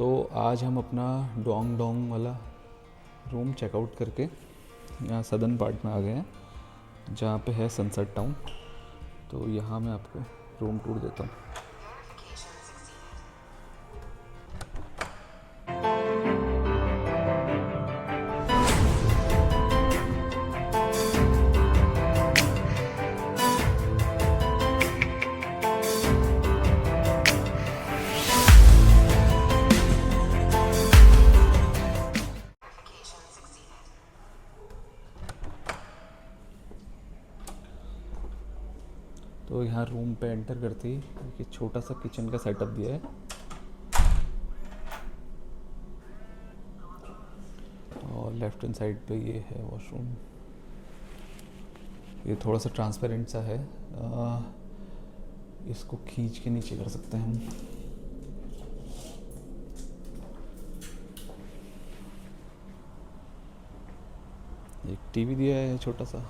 तो आज हम अपना डोंग डोंग वाला रूम चेकआउट करके यहाँ सदर्न पार्ट में आ गए हैं जहाँ पे है सनसेट टाउन। तो यहाँ मैं आपको रूम टूर देता हूँ। तो यहाँ रूम पे एंटर करते ही एक छोटा सा किचन का सेटअप दिया है और लेफ्ट हैंड साइड पे ये है वॉशरूम। ये थोड़ा सा ट्रांसपेरेंट सा है, इसको खींच के नीचे कर सकते हैं हम। एक टीवी दिया है छोटा सा।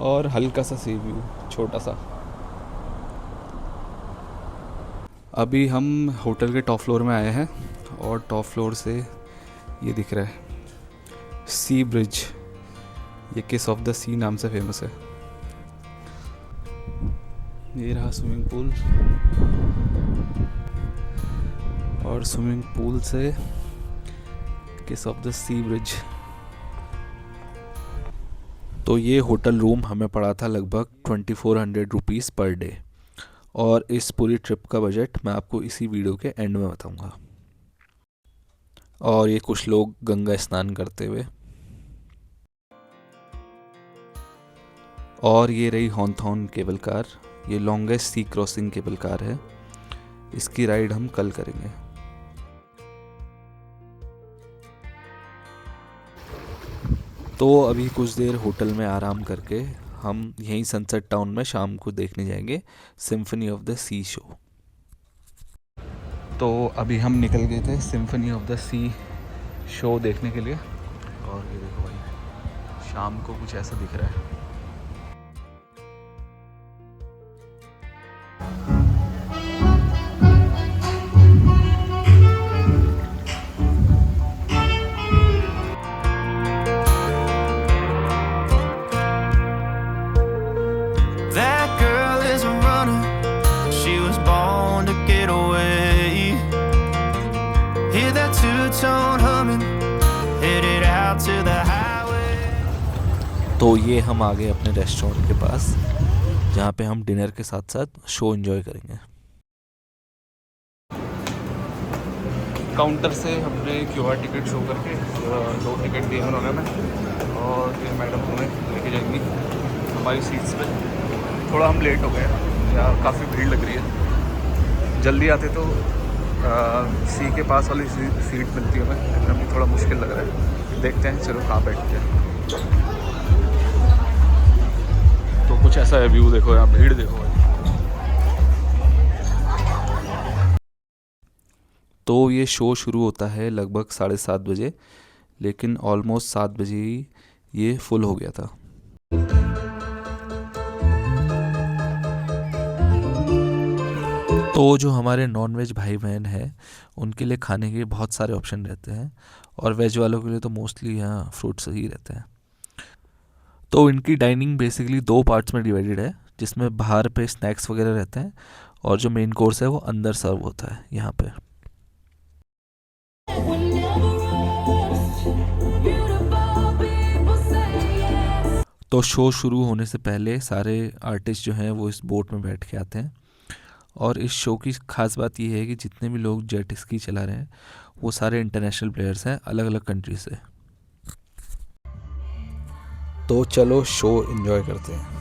और हल्का सा सी व्यू छोटा सा। अभी हम होटल के टॉप फ्लोर में आए हैं और टॉप फ्लोर से ये दिख रहा है सी ब्रिज। ये किस ऑफ द सी नाम से फेमस है। ये रहा स्विमिंग पूल और स्विमिंग पूल से किस ऑफ द सी ब्रिज। तो ये होटल रूम हमें पड़ा था लगभग 2400 रुपीज़ पर डे और इस पूरी ट्रिप का बजट मैं आपको इसी वीडियो के एंड में बताऊंगा। और ये कुछ लोग गंगा स्नान करते हुए। और ये रही हॉन्थॉर्न केबल कार। ये लॉन्गेस्ट सी क्रॉसिंग केबल कार है। इसकी राइड हम कल करेंगे। तो अभी कुछ देर होटल में आराम करके हम यहीं सनसेट टाउन में शाम को देखने जाएंगे Symphony of the Sea show. तो अभी हम निकल गए थे Symphony of the Sea show देखने के लिए। और ये देखो भाई, शाम को कुछ ऐसा दिख रहा है। तो ये हम आ गए अपने रेस्टोरेंट के पास जहाँ पे हम डिनर के साथ साथ शो एंजॉय करेंगे। काउंटर से हमने QR टिकट शो करके 2 टिकट दिए उन्होंने हमें और ये मैडम हमें लेके जाएंगी हमारी सीट्स पे। थोड़ा हम लेट हो गए, यहाँ काफ़ी भीड़ लग रही है। जल्दी आते तो सी के पास वाली सीट मिलती है हमें, लेकिन अभी थोड़ा मुश्किल लग रहा है। देखते हैं चलो कहाँ बैठते हैं। तो कुछ ऐसा है व्यू, देखो यहाँ भीड़ देखो भाई। तो ये शो शुरू होता है लगभग 7:30 बजे, लेकिन ऑलमोस्ट 7 बजे ही ये फुल हो गया था। तो जो हमारे नॉनवेज भाई बहन हैं उनके लिए खाने के बहुत सारे ऑप्शन रहते हैं और वेज वालों के लिए तो मोस्टली यहाँ फ्रूट्स ही रहते हैं। तो इनकी डाइनिंग बेसिकली 2 पार्ट्स में डिवाइडेड है, जिसमें बाहर पे स्नैक्स वगैरह रहते हैं और जो मेन कोर्स है वो अंदर सर्व होता है यहाँ पे। तो शो शुरू होने से पहले सारे आर्टिस्ट जो हैं वो इस बोट में बैठ के आते हैं और इस शो की खास बात ये है कि जितने भी लोग जेट स्की चला रहे हैं वो सारे इंटरनेशनल प्लेयर्स हैं अलग अलग कंट्री से। तो चलो शो एंजॉय करते हैं।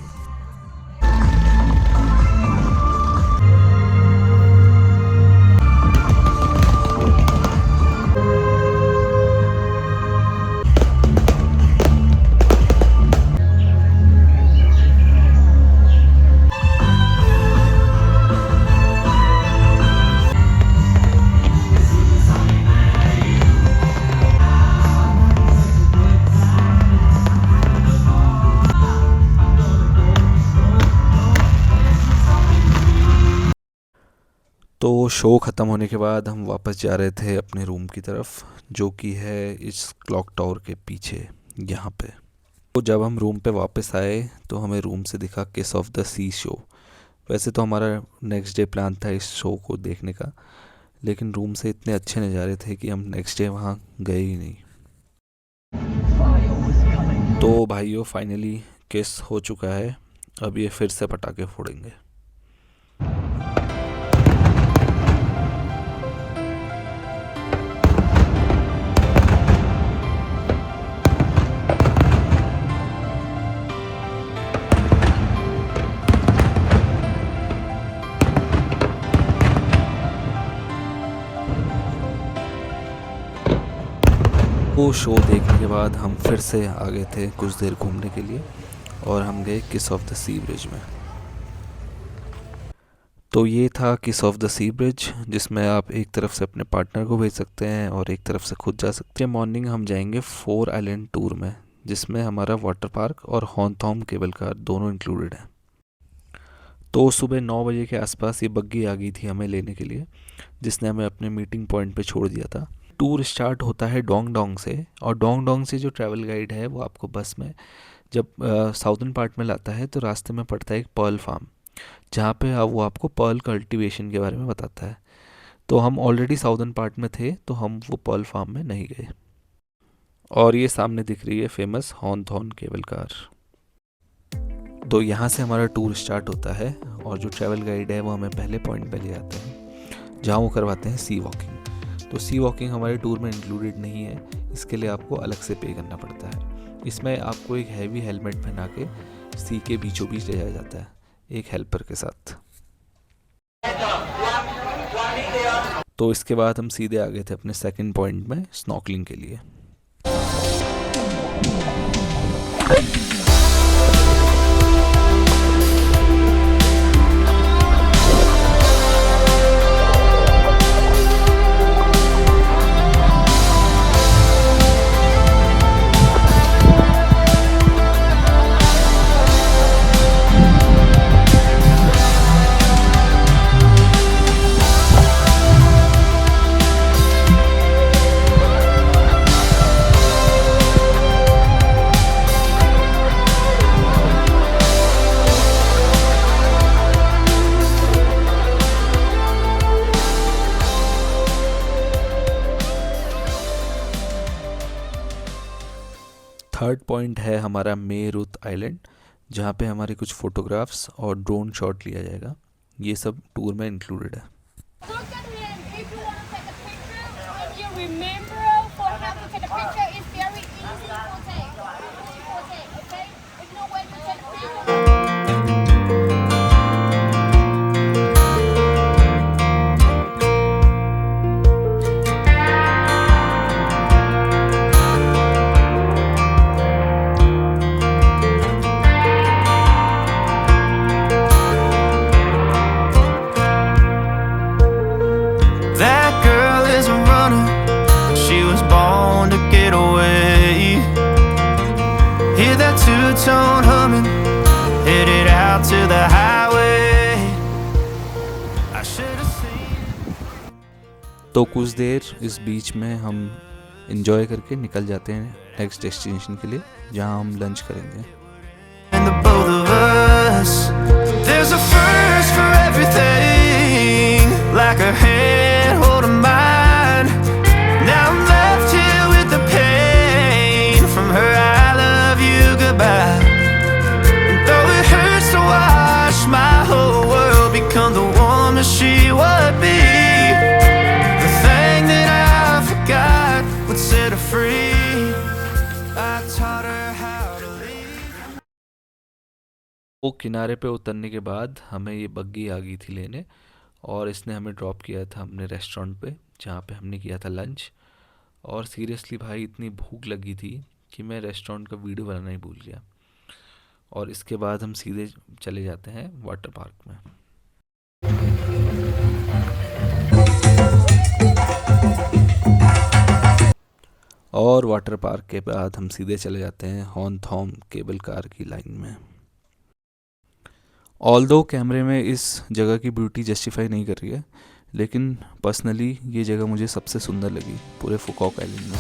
तो शो ख़त्म होने के बाद हम वापस जा रहे थे अपने रूम की तरफ, जो कि है इस क्लॉक टावर के पीछे यहाँ पे। तो जब हम रूम पे वापस आए तो हमें रूम से दिखा किस ऑफ द सी शो। वैसे तो हमारा नेक्स्ट डे प्लान था इस शो को देखने का, लेकिन रूम से इतने अच्छे नज़ारे थे कि हम नेक्स्ट डे वहाँ गए ही नहीं। तो भाइयों फाइनली किस हो चुका है, अब ये फिर से पटाखे फोड़ेंगे। वो शो देखने के बाद हम फिर से आ गए थे कुछ देर घूमने के लिए, और हम गए किस ऑफ द सी ब्रिज में। तो ये था किस ऑफ द सी ब्रिज, जिसमें आप एक तरफ से अपने पार्टनर को भेज सकते हैं और एक तरफ से खुद जा सकते हैं। मॉर्निंग हम जाएंगे 4 आइलैंड टूर में, जिसमें हमारा वाटर पार्क और हॉन्थॉम केबल कार दोनों इंक्लूडेड हैं। तो सुबह 9 बजे के आसपास ये बग्गी आ गई थी हमें लेने के लिए, जिसने हमें अपने मीटिंग पॉइंट पे छोड़ दिया था। टूर स्टार्ट होता है डोंग डोंग से, और डोंग डोंग से जो ट्रैवल गाइड है वो आपको बस में जब साउदर्न पार्ट में लाता है तो रास्ते में पड़ता है एक पर्ल फार्म, जहाँ पे वो आपको पर्ल कल्टीवेशन के बारे में बताता है। तो हम ऑलरेडी साउदर्न पार्ट में थे तो हम वो पर्ल फार्म में नहीं गए। और ये सामने दिख रही है फेमस हॉन्थॉर्न केबल कार। तो यहाँ से हमारा टूर स्टार्ट होता है, और जो ट्रैवल गाइड है वो हमें पहले पॉइंट पे ले जाते हैं जहाँ वो करवाते हैं सी वॉकिंग। तो सी वॉकिंग हमारे टूर में इंक्लूडेड नहीं है, इसके लिए आपको अलग से पे करना पड़ता है। इसमें आपको एक हैवी हेलमेट पहना के सी के बीचों बीच ले जाया जाता है एक हेल्पर के साथ। तो इसके बाद हम सीधे आ गए थे अपने सेकंड पॉइंट में स्नॉर्कलिंग के लिए। थर्ड पॉइंट है हमारा मे रुत आइलैंड, जहाँ पे हमारे कुछ फोटोग्राफ्स और ड्रोन शॉट लिया जाएगा। ये सब टूर में इंक्लूडेड है। Look at him. If you want to take a picture, when you remember for how to take a picture, it's very easy to take. Easy to take, okay? If no way to take a picture. That girl is a runner, she was born to get away. Hear that two-tone humming, headed out to the highway. I should have seen. तो कुछ देर इस बीच में हम enjoy करके निकल जाते हैं next destination के लिए, जहाँ हम लंच करेंगे। And the both of us, there's a first for everything, like a hand holding mine. Now I'm left here with the pain from her I love you goodbye. And though it hurts to watch my whole world become the woman she would be, the thing that I forgot would set her free. I taught her how to leave. वो किनारे पे उतरने के बाद हमें ये बग्गी आ गई थी लेने, और इसने हमें ड्रॉप किया था हमने रेस्टोरेंट पे, जहाँ पे हमने किया था लंच। और सीरियसली भाई इतनी भूख लगी थी कि मैं रेस्टोरेंट का वीडियो बनाना ही भूल गया। और इसके बाद हम सीधे चले जाते हैं वाटर पार्क में। और वाटर पार्क के बाद हम सीधे चले जाते हैं हॉन्थॉर्न केबल कार की लाइन में। ऑल्दो कैमरे में इस जगह की ब्यूटी जस्टिफाई नहीं कर रही है, लेकिन पर्सनली ये जगह मुझे सबसे सुंदर लगी पूरे फुकॉक आइलैंड में।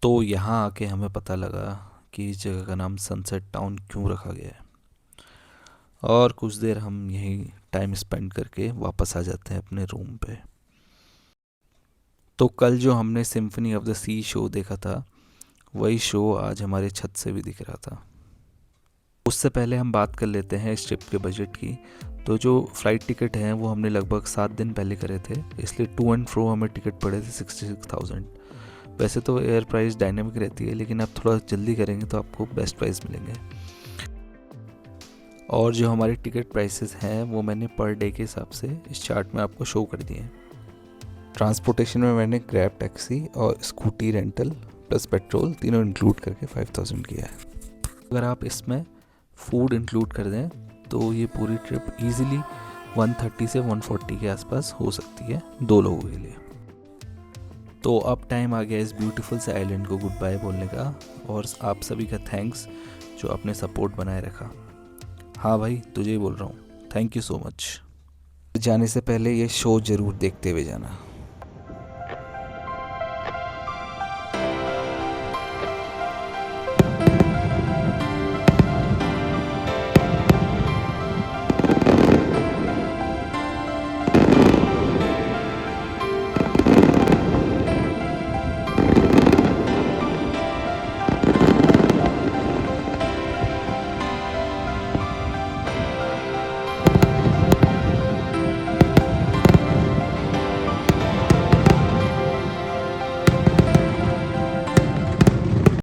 तो यहाँ आके हमें पता लगा कि इस जगह का नाम सनसेट टाउन क्यों रखा गया है, और कुछ देर हम यहीं टाइम स्पेंड करके वापस आ जाते हैं अपने रूम पे। तो कल जो हमने Symphony of the Sea show देखा था, वही शो आज हमारे छत से भी दिख रहा था। उससे पहले हम बात कर लेते हैं इस ट्रिप के बजट की। तो जो फ़्लाइट टिकट हैं वो हमने लगभग 7 दिन पहले करे थे, इसलिए टू एंड फ्रो हमें टिकट पड़े थे 66,000। वैसे तो एयर प्राइस डायनेमिक रहती है, लेकिन आप थोड़ा जल्दी करेंगे तो आपको बेस्ट प्राइस मिलेंगे। और जो हमारे टिकट प्राइसेस हैं वो मैंने पर डे के हिसाब से इस चार्ट में आपको शो कर दिए हैं। ट्रांसपोर्टेशन में मैंने ग्रैब टैक्सी और स्कूटी रेंटल प्लस पेट्रोल तीनों इंक्लूड करके 5,000 किया है। अगर आप इसमें फूड इंक्लूड कर दें तो ये पूरी ट्रिप इजीली 130 से 140 के आसपास हो सकती है 2 लोगों के लिए। तो अब टाइम आ गया इस ब्यूटीफुल से आइलैंड को गुड बाय बोलने का, और आप सभी का थैंक्स जो आपने सपोर्ट बनाए रखा। हाँ भाई, तुझे ही बोल रहा हूँ, थैंक यू सो मच। जाने से पहले ये शो ज़रूर देखते हुए जाना।